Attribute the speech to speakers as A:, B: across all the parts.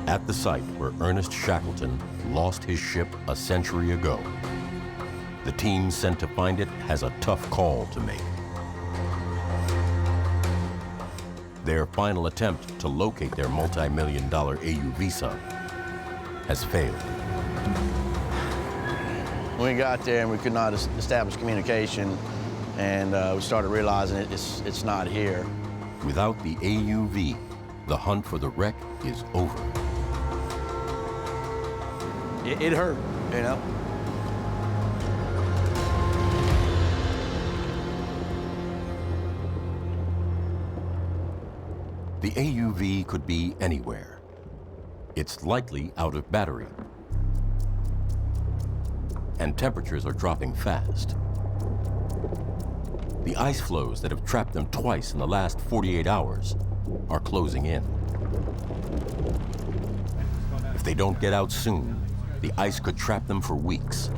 A: at the site where Ernest Shackleton lost his ship a century ago. The team sent to find it has a tough call to make. Their final attempt to locate their multi-million-dollar AUV sub has failed.
B: We got there and we could not establish communication, and we started realizing it's not here.
A: Without the AUV, the hunt for the wreck is over.
B: It hurt, you know?
A: The AUV could be anywhere. It's likely out of battery. And temperatures are dropping fast. The ice flows that have trapped them twice in the last 48 hours are closing in. If they don't get out soon, the ice could trap them for weeks,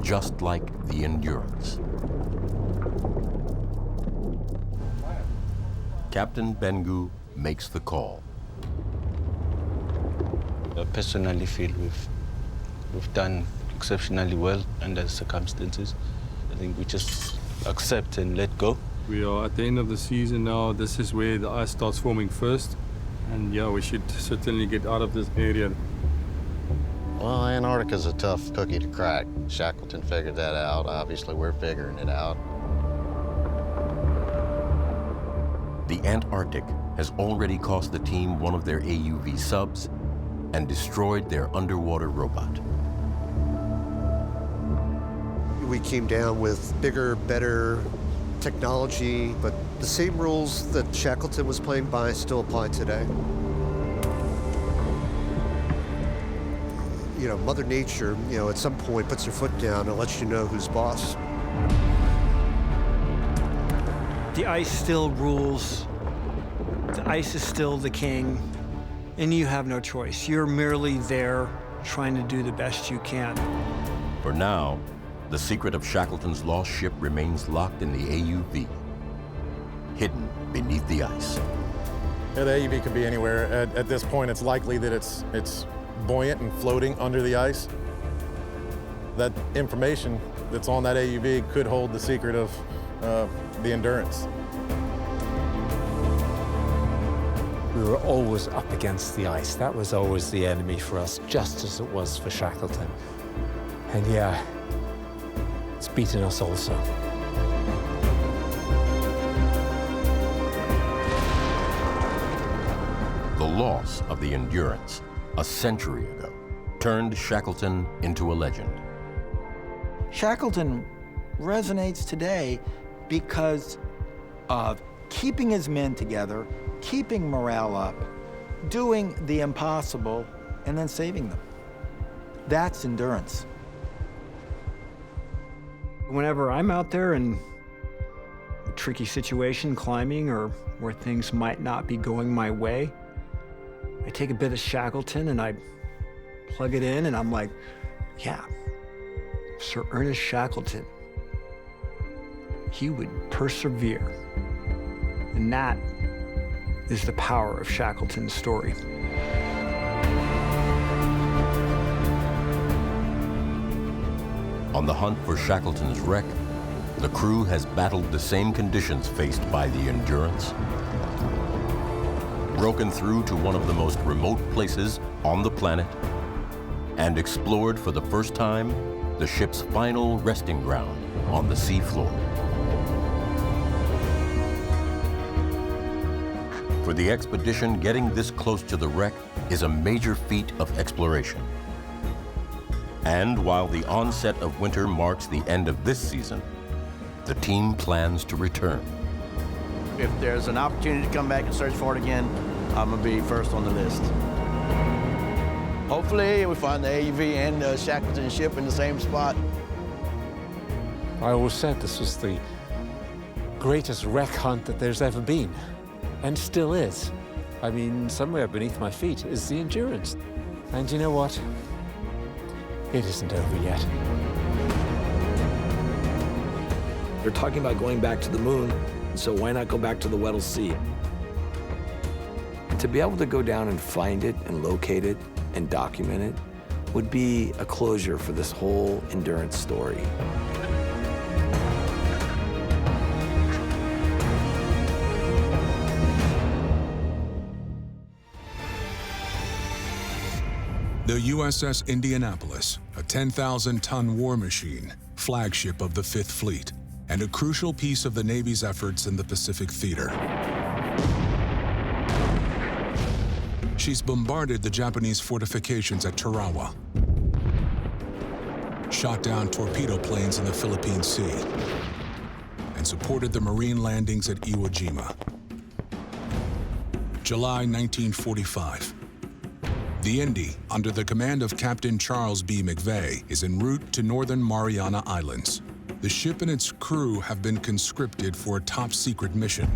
A: just like the Endurance. Captain Bengu makes the call.
C: I personally feel we've done exceptionally well under the circumstances. I think we just accept and let go.
D: We are at the end of the season now. This is where the ice starts forming first. And yeah, we should certainly get out of this area.
E: Well, Antarctica's a tough cookie to crack. Shackleton figured that out. Obviously, we're figuring it out.
A: The Antarctic has already cost the team one of their AUV subs and destroyed their underwater robot.
F: We came down with bigger, better technology, but the same rules that Shackleton was playing by still apply today. You know, Mother Nature, at some point puts her foot down and lets you know who's boss.
G: The ice still rules. The ice is still the king, and you have no choice. You're merely there trying to do the best you can.
A: For now, the secret of Shackleton's lost ship remains locked in the AUV, hidden beneath the ice.
H: Yeah, the AUV could be anywhere. At this point, it's likely that it's buoyant and floating under the ice. That information that's on that AUV could hold the secret of the Endurance.
I: We were always up against the ice. That was always the enemy for us, just as it was for Shackleton. And yeah, it's beaten us also.
A: The loss of the Endurance a century ago turned Shackleton into a legend.
J: Shackleton resonates today because of keeping his men together, keeping morale up, doing the impossible, and then saving them. That's endurance.
G: Whenever I'm out there in a tricky situation, climbing, or where things might not be going my way, I take a bit of Shackleton and I plug it in, and I'm like, yeah, Sir Ernest Shackleton, he would persevere. And that is the power of Shackleton's story.
A: On the hunt for Shackleton's wreck, the crew has battled the same conditions faced by the Endurance, broken through to one of the most remote places on the planet, and explored for the first time the ship's final resting ground on the sea floor. For the expedition, getting this close to the wreck is a major feat of exploration. And while the onset of winter marks the end of this season, the team plans to return.
B: If there's an opportunity to come back and search for it again, I'm gonna be first on the list. Hopefully we find the AUV and the Shackleton ship in the same spot.
I: I always said this was the greatest wreck hunt that there's ever been, and still is. I mean, somewhere beneath my feet is the Endurance. And you know what? It isn't over yet.
K: They're talking about going back to the moon, so why not go back to the Weddell Sea? To be able to go down and find it and locate it and document it would be a closure for this whole endurance story.
L: The USS Indianapolis, a 10,000-ton war machine, flagship of the Fifth Fleet, and a crucial piece of the Navy's efforts in the Pacific theater. She's bombarded the Japanese fortifications at Tarawa, shot down torpedo planes in the Philippine Sea, and supported the Marine landings at Iwo Jima. July 1945. The Indy, under the command of Captain Charles B. McVeigh, is en route to northern Mariana Islands. The ship and its crew have been conscripted for a top-secret mission,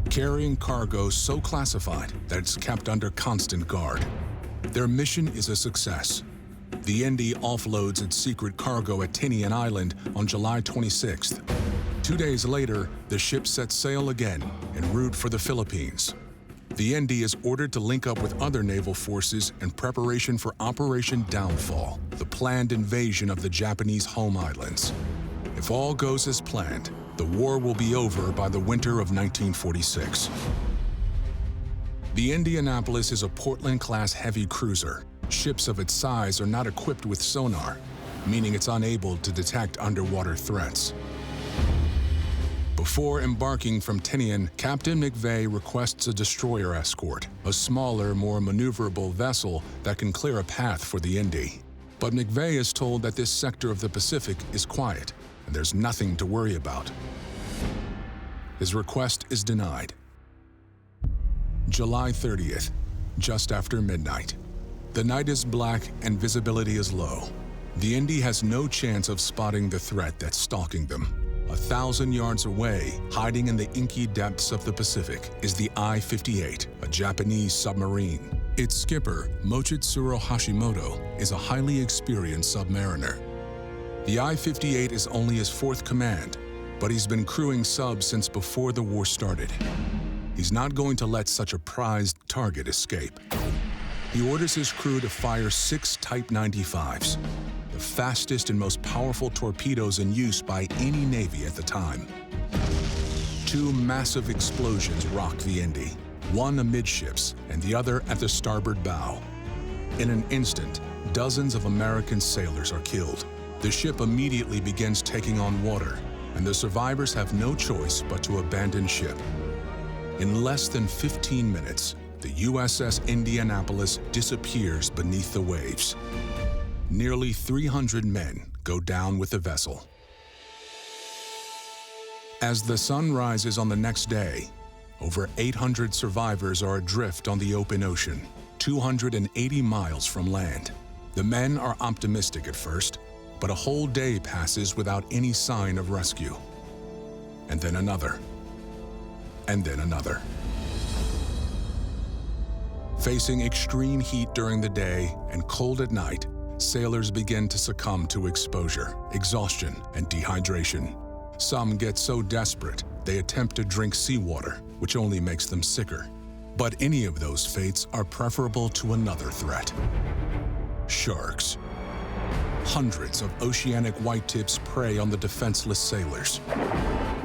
L: carrying cargo so classified that it's kept under constant guard. Their mission is a success. The Indy offloads its secret cargo at Tinian Island on July 26th. 2 days later, the ship sets sail again en route for the Philippines. The Indy is ordered to link up with other naval forces in preparation for Operation Downfall, the planned invasion of the Japanese home islands. If all goes as planned, the war will be over by the winter of 1946. The Indianapolis is a Portland-class heavy cruiser. Ships of its size are not equipped with sonar, meaning it's unable to detect underwater threats. Before embarking from Tinian, Captain McVeigh requests a destroyer escort, a smaller, more maneuverable vessel that can clear a path for the Indy. But McVeigh is told that this sector of the Pacific is quiet, and there's nothing to worry about. His request is denied. July 30th, just after midnight. The night is black and visibility is low. The Indy has no chance of spotting the threat that's stalking them. 1,000 yards away, hiding in the inky depths of the Pacific, is the I-58, a Japanese submarine. Its skipper, Mochitsuro Hashimoto, is a highly experienced submariner. The I-58 is only his fourth command, but he's been crewing subs since before the war started. He's not going to let such a prized target escape. He orders his crew to fire 6 Type 95s, the fastest and most powerful torpedoes in use by any Navy at the time. 2 massive explosions rock the Indy, one amidships and the other at the starboard bow. In an instant, dozens of American sailors are killed. The ship immediately begins taking on water, and the survivors have no choice but to abandon ship. In less than 15 minutes, the USS Indianapolis disappears beneath the waves. Nearly 300 men go down with the vessel. As the sun rises on the next day, over 800 survivors are adrift on the open ocean, 280 miles from land. The men are optimistic at first, but a whole day passes without any sign of rescue. And then another. And then another. Facing extreme heat during the day and cold at night, sailors begin to succumb to exposure, exhaustion, and dehydration. Some get so desperate, they attempt to drink seawater, which only makes them sicker. But any of those fates are preferable to another threat: sharks. Hundreds of oceanic whitetips prey on the defenseless sailors.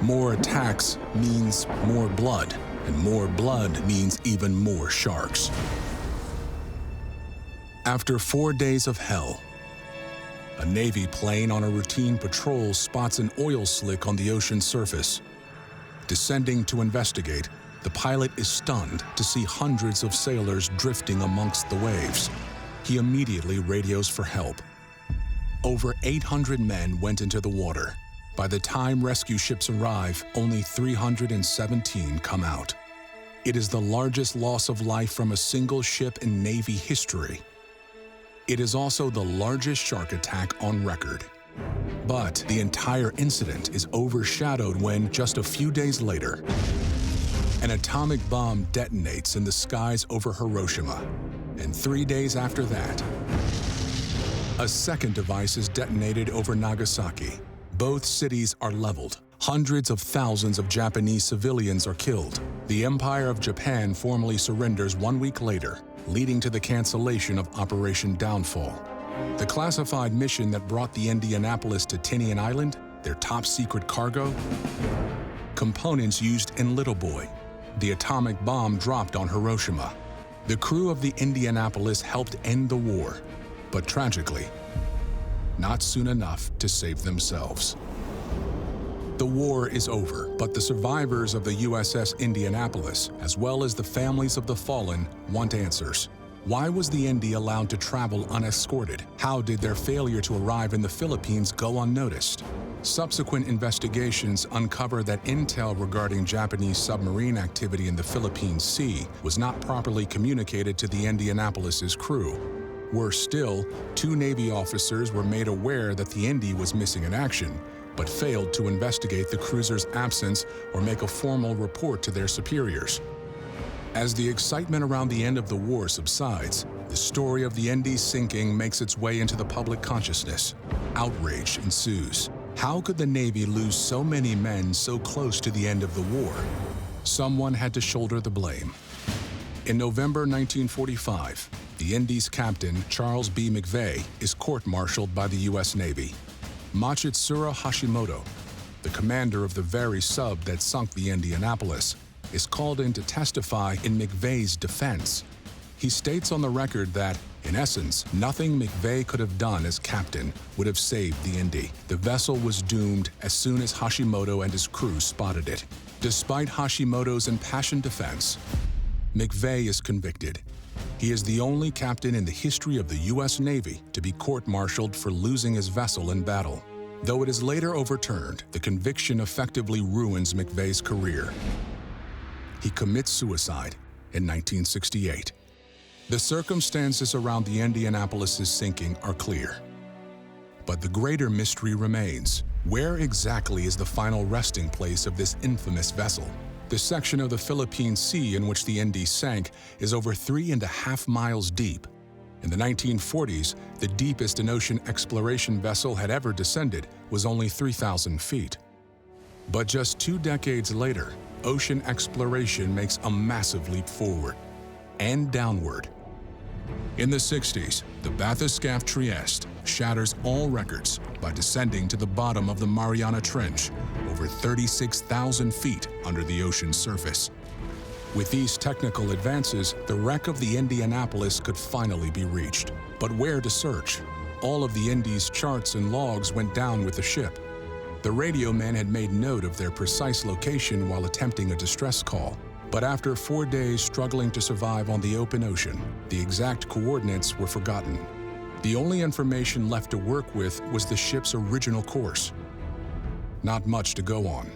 L: More attacks means more blood, and more blood means even more sharks. After 4 days of hell, a Navy plane on a routine patrol spots an oil slick on the ocean surface. Descending to investigate, the pilot is stunned to see hundreds of sailors drifting amongst the waves. He immediately radios for help. Over 800 men went into the water. By the time rescue ships arrive, only 317 come out. It is the largest loss of life from a single ship in Navy history. It is also the largest shark attack on record. But the entire incident is overshadowed when, just a few days later, an atomic bomb detonates in the skies over Hiroshima. And 3 days after that, a second device is detonated over Nagasaki. Both cities are leveled. Hundreds of thousands of Japanese civilians are killed. The Empire of Japan formally surrenders 1 week later, leading to the cancellation of Operation Downfall. The classified mission that brought the Indianapolis to Tinian Island, their top-secret cargo, components used in Little Boy, the atomic bomb dropped on Hiroshima. The crew of the Indianapolis helped end the war, but tragically, not soon enough to save themselves. The war is over, but the survivors of the USS Indianapolis, as well as the families of the fallen, want answers. Why was the Indy allowed to travel unescorted? How did their failure to arrive in the Philippines go unnoticed? Subsequent investigations uncover that intel regarding Japanese submarine activity in the Philippine Sea was not properly communicated to the Indianapolis's crew. Worse still, 2 Navy officers were made aware that the Indy was missing in action, but failed to investigate the cruiser's absence or make a formal report to their superiors. As the excitement around the end of the war subsides, the story of the Indy's sinking makes its way into the public consciousness. Outrage ensues. How could the Navy lose so many men so close to the end of the war? Someone had to shoulder the blame. In November 1945, the Indy's captain, Charles B. McVeigh, is court-martialed by the U.S. Navy. Machitsura Hashimoto, the commander of the very sub that sunk the Indianapolis, is called in to testify in McVeigh's defense. He states on the record that, in essence, nothing McVeigh could have done as captain would have saved the Indy. The vessel was doomed as soon as Hashimoto and his crew spotted it. Despite Hashimoto's impassioned defense, McVeigh is convicted. He is the only captain in the history of the U.S. Navy to be court-martialed for losing his vessel in battle. Though it is later overturned, the conviction effectively ruins McVeigh's career. He commits suicide in 1968. The circumstances around the Indianapolis's sinking are clear. But the greater mystery remains. Where exactly is the final resting place of this infamous vessel? The section of the Philippine Sea in which the Indy sank is over 3.5 miles deep. In the 1940s, the deepest an ocean exploration vessel had ever descended was only 3,000 feet. But just 2 decades later, ocean exploration makes a massive leap forward and downward. In the 60s, the bathyscaphe Trieste shatters all records by descending to the bottom of the Mariana Trench, over 36,000 feet under the ocean's surface. With these technical advances, the wreck of the Indianapolis could finally be reached. But where to search? All of the Indy's charts and logs went down with the ship. The radio men had made note of their precise location while attempting a distress call. But after 4 days struggling to survive on the open ocean, the exact coordinates were forgotten. The only information left to work with was the ship's original course. Not much to go on.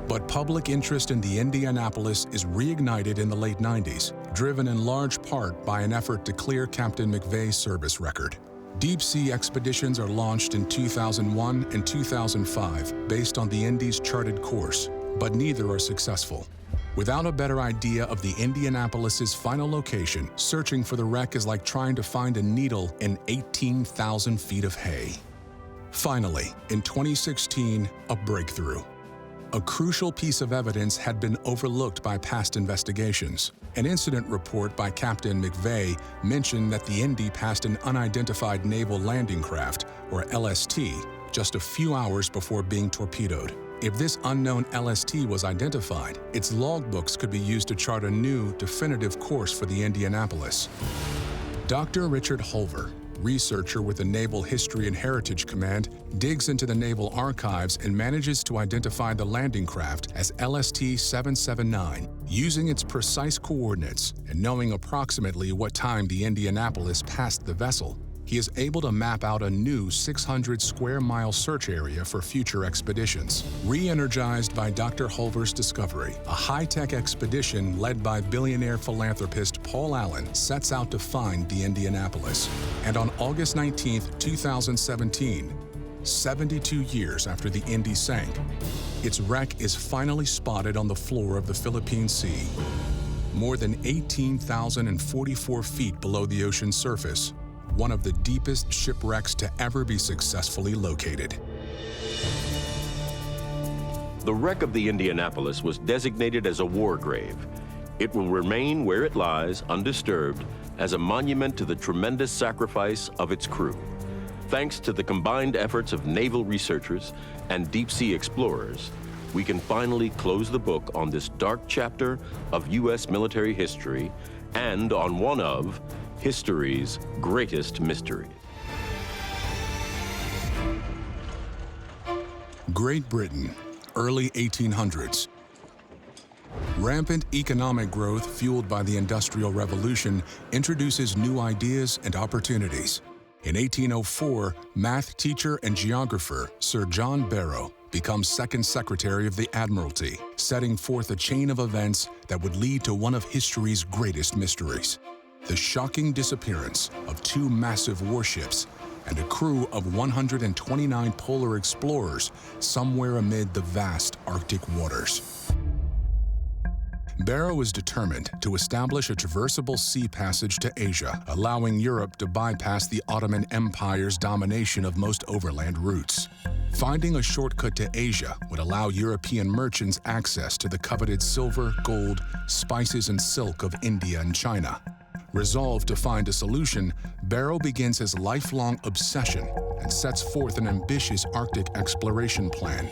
L: But public interest in the Indianapolis is reignited in the late 90s, driven in large part by an effort to clear Captain McVeigh's service record. Deep-sea expeditions are launched in 2001 and 2005 based on the Indy's charted course, but neither are successful. Without a better idea of the Indianapolis's final location, searching for the wreck is like trying to find a needle in 18,000 feet of hay. Finally, in 2016, a breakthrough. A crucial piece of evidence had been overlooked by past investigations. An incident report by Captain McVeigh mentioned that the Indy passed an unidentified naval landing craft, or LST, just a few hours before being torpedoed. If this unknown LST was identified, its logbooks could be used to chart a new, definitive course for the Indianapolis. Dr. Richard Hulver, researcher with the Naval History and Heritage Command, digs into the naval archives and manages to identify the landing craft as LST-779. Using its precise coordinates and knowing approximately what time the Indianapolis passed the vessel, he is able to map out a new 600 square mile search area for future expeditions. Re-energized by Dr. Hulver's discovery, a high-tech expedition led by billionaire philanthropist Paul Allen sets out to find the Indianapolis. And on August 19, 2017, 72 years after the Indy sank, its wreck is finally spotted on the floor of the Philippine Sea. More than 18,044 feet below the ocean's surface, one of the deepest shipwrecks to ever be successfully located.
A: The wreck of the Indianapolis was designated as a war grave. It will remain where it lies, undisturbed, as a monument to the tremendous sacrifice of its crew. Thanks to the combined efforts of naval researchers and deep-sea explorers, we can finally close the book on this dark chapter of U.S. military history and on one of history's greatest mysteries.
L: Great Britain, early 1800s. Rampant economic growth fueled by the Industrial Revolution introduces new ideas and opportunities. In 1804, math teacher and geographer Sir John Barrow becomes second secretary of the Admiralty, setting forth a chain of events that would lead to one of history's greatest mysteries: the shocking disappearance of two massive warships and a crew of 129 polar explorers somewhere amid the vast Arctic waters. Barrow is determined to establish a traversable sea passage to Asia, allowing Europe to bypass the Ottoman Empire's domination of most overland routes. Finding a shortcut to Asia would allow European merchants access to the coveted silver, gold, spices, and silk of India and China. Resolved to find a solution, Barrow begins his lifelong obsession and sets forth an ambitious Arctic exploration plan.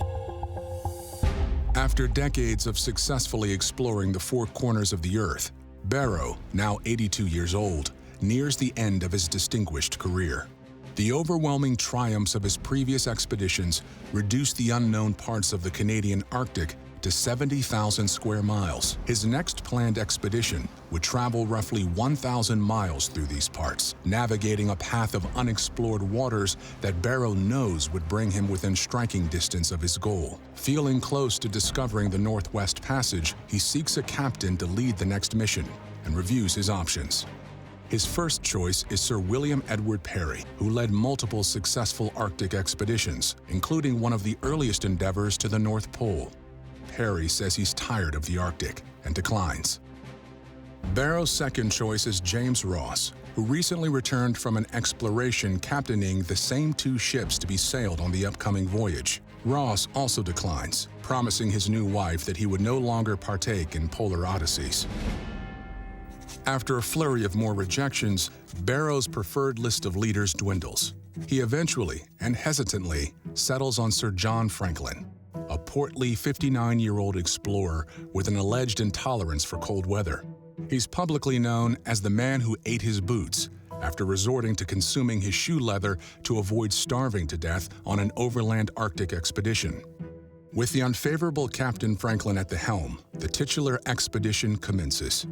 L: After decades of successfully exploring the four corners of the Earth, Barrow, now 82 years old, nears the end of his distinguished career. The overwhelming triumphs of his previous expeditions reduced the unknown parts of the Canadian Arctic to 70,000 square miles. His next planned expedition would travel roughly 1,000 miles through these parts, navigating a path of unexplored waters that Barrow knows would bring him within striking distance of his goal. Feeling close to discovering the Northwest Passage, he seeks a captain to lead the next mission and reviews his options. His first choice is Sir William Edward Parry, who led multiple successful Arctic expeditions, including one of the earliest endeavors to the North Pole. Parry says he's tired of the Arctic and declines. Barrow's second choice is James Ross, who recently returned from an exploration captaining the same two ships to be sailed on the upcoming voyage. Ross also declines, promising his new wife that he would no longer partake in polar odysseys. After a flurry of more rejections, Barrow's preferred list of leaders dwindles. He eventually, and hesitantly, settles on Sir John Franklin, a portly 59-year-old explorer with an alleged intolerance for cold weather. He's publicly known as the man who ate his boots after resorting to consuming his shoe leather to avoid starving to death on an overland Arctic expedition. With the unfavorable Captain Franklin at the helm, the titular expedition commences.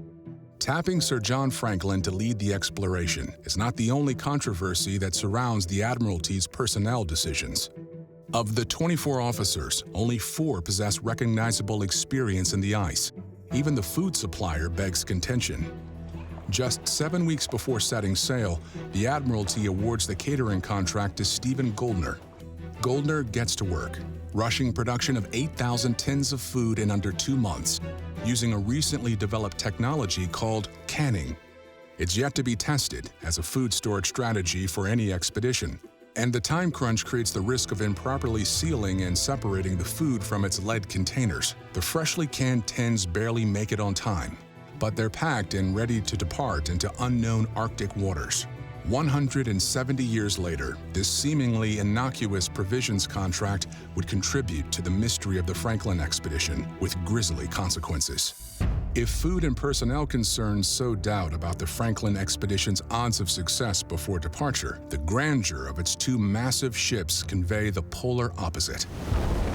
L: Tapping Sir John Franklin to lead the exploration is not the only controversy that surrounds the Admiralty's personnel decisions. Of the 24 officers, only 4 possess recognizable experience in the ice. Even the food supplier begs contention. Just 7 weeks before setting sail, the Admiralty awards the catering contract to Stephen Goldner. Goldner gets to work, rushing production of 8,000 tins of food in under 2 months, using a recently developed technology called canning. It's yet to be tested as a food storage strategy for any expedition, and the time crunch creates the risk of improperly sealing and separating the food from its lead containers. The freshly canned tins barely make it on time, but they're packed and ready to depart into unknown Arctic waters. 170 years later, this seemingly innocuous provisions contract would contribute to the mystery of the Franklin expedition with grisly consequences. If food and personnel concerns sow doubt about the Franklin expedition's odds of success before departure, the grandeur of its 2 massive ships convey the polar opposite.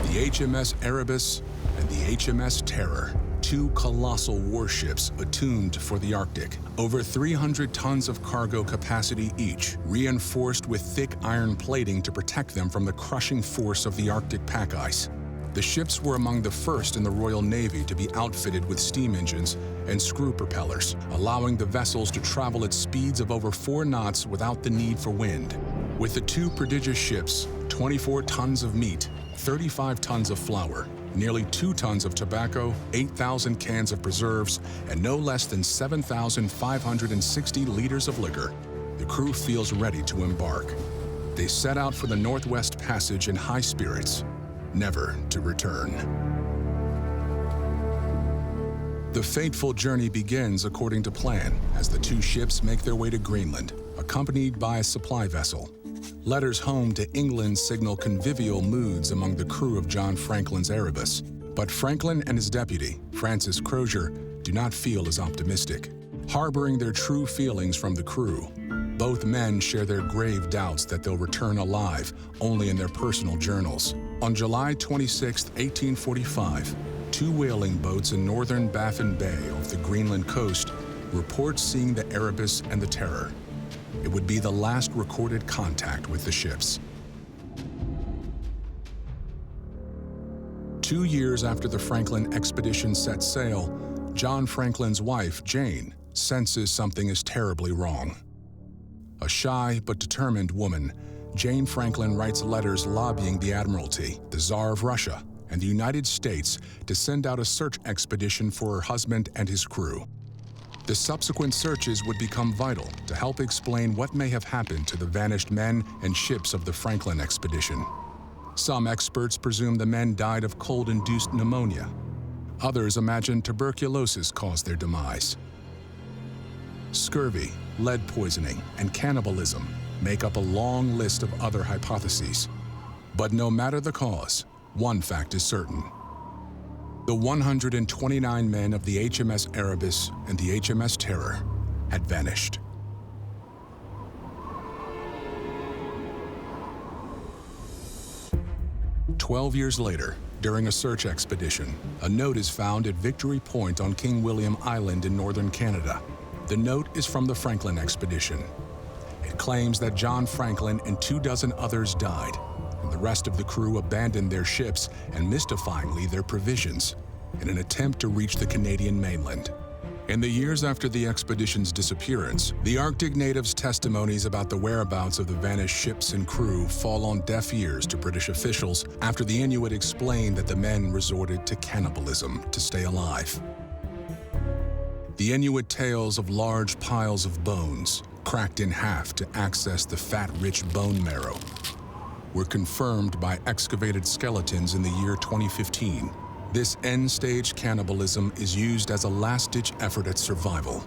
L: The HMS Erebus and the HMS Terror, 2 colossal warships attuned for the Arctic, over 300 tons of cargo capacity each, reinforced with thick iron plating to protect them from the crushing force of the Arctic pack ice. The ships were among the first in the Royal Navy to be outfitted with steam engines and screw propellers, allowing the vessels to travel at speeds of over 4 knots without the need for wind. With the 2 prodigious ships, 24 tons of meat, 35 tons of flour, nearly 2 tons of tobacco, 8,000 cans of preserves, and no less than 7,560 liters of liquor, the crew feels ready to embark. They set out for the Northwest Passage in high spirits, never to return. The fateful journey begins according to plan as the two ships make their way to Greenland, accompanied by a supply vessel. Letters home to England signal convivial moods among the crew of John Franklin's Erebus. But Franklin and his deputy, Francis Crozier, do not feel as optimistic. Harboring their true feelings from the crew, both men share their grave doubts that they'll return alive only in their personal journals. On July 26, 1845, two whaling boats in northern Baffin Bay off the Greenland coast report seeing the Erebus and the Terror. It would be the last recorded contact with the ships. 2 years after the Franklin expedition set sail, John Franklin's wife, Jane, senses something is terribly wrong. A shy but determined woman, Jane Franklin writes letters lobbying the Admiralty, the Tsar of Russia, and the United States to send out a search expedition for her husband and his crew. The subsequent searches would become vital to help explain what may have happened to the vanished men and ships of the Franklin expedition. Some experts presume the men died of cold-induced pneumonia. Others imagine tuberculosis caused their demise. Scurvy, lead poisoning, and cannibalism make up a long list of other hypotheses. But no matter the cause, one fact is certain. The 129 men of the HMS Erebus and the HMS Terror had vanished. "12 years later, during a search expedition, a note is found at Victory Point on King William Island in northern Canada. The note is from the Franklin expedition. It claims that John Franklin and 24 others died, and the rest of the crew abandoned their ships and, mystifyingly, their provisions in an attempt to reach the Canadian mainland. In the years after the expedition's disappearance, the Arctic natives' testimonies about the whereabouts of the vanished ships and crew fall on deaf ears to British officials after the Inuit explained that the men resorted to cannibalism to stay alive. The Inuit tales of large piles of bones, cracked in half to access the fat-rich bone marrow, were confirmed by excavated skeletons in the year 2015. This end-stage cannibalism is used as a last-ditch effort at survival,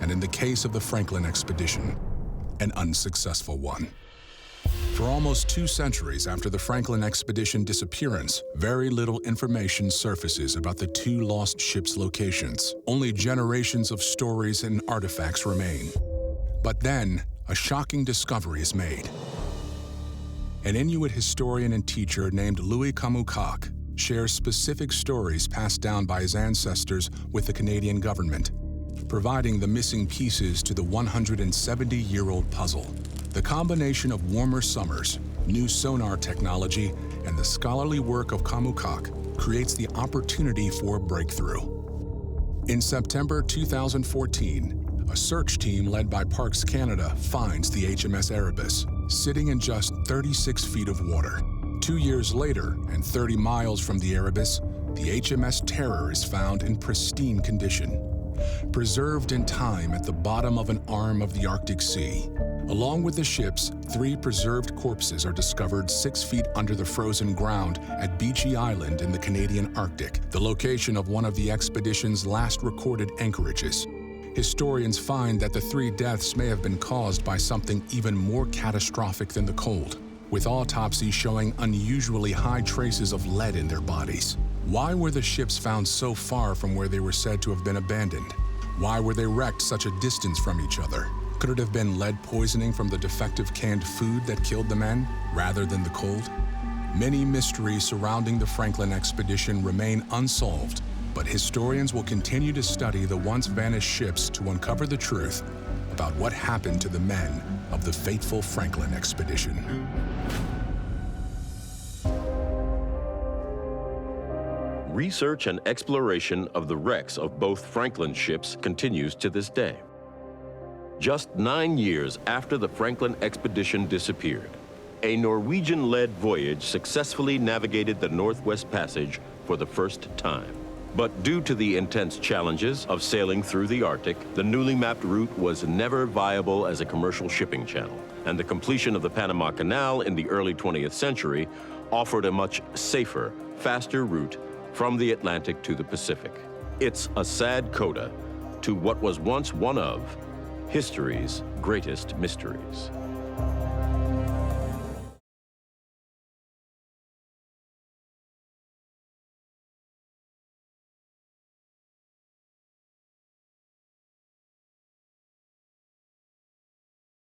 L: and in the case of the Franklin expedition, an unsuccessful one. For almost 2 centuries after the Franklin expedition disappearance, very little information surfaces about the 2 lost ships' locations. Only generations of stories and artifacts remain. But then, a shocking discovery is made. An Inuit historian and teacher named Louis Kamukak shares specific stories passed down by his ancestors with the Canadian government, providing the missing pieces to the 170-year-old puzzle. The combination of warmer summers, new sonar technology, and the scholarly work of Kamukak creates the opportunity for a breakthrough. In September 2014, a search team led by Parks Canada finds the HMS Erebus, sitting in just 36 feet of water. 2 years later, and 30 miles from the Erebus, the HMS Terror is found in pristine condition, preserved in time at the bottom of an arm of the Arctic Sea. Along with the ships, 3 preserved corpses are discovered 6 feet under the frozen ground at Beechey Island in the Canadian Arctic, the location of one of the expedition's last recorded anchorages. Historians find that the 3 deaths may have been caused by something even more catastrophic than the cold, with autopsies showing unusually high traces of lead in their bodies. Why were the ships found so far from where they were said to have been abandoned? Why were they wrecked such a distance from each other? Could it have been lead poisoning from the defective canned food that killed the men, rather than the cold? Many mysteries surrounding the Franklin expedition remain unsolved, but historians will continue to study the once vanished ships to uncover the truth about what happened to the men of the fateful Franklin expedition.
A: Research and exploration of the wrecks of both Franklin ships continues to this day. Just 9 years after the Franklin expedition disappeared, a Norwegian-led voyage successfully navigated the Northwest Passage for the first time. But due to the intense challenges of sailing through the Arctic, the newly mapped route was never viable as a commercial shipping channel, and the completion of the Panama Canal in the early 20th century offered a much safer, faster route from the Atlantic to the Pacific. It's a sad coda to what was once one of history's greatest mysteries.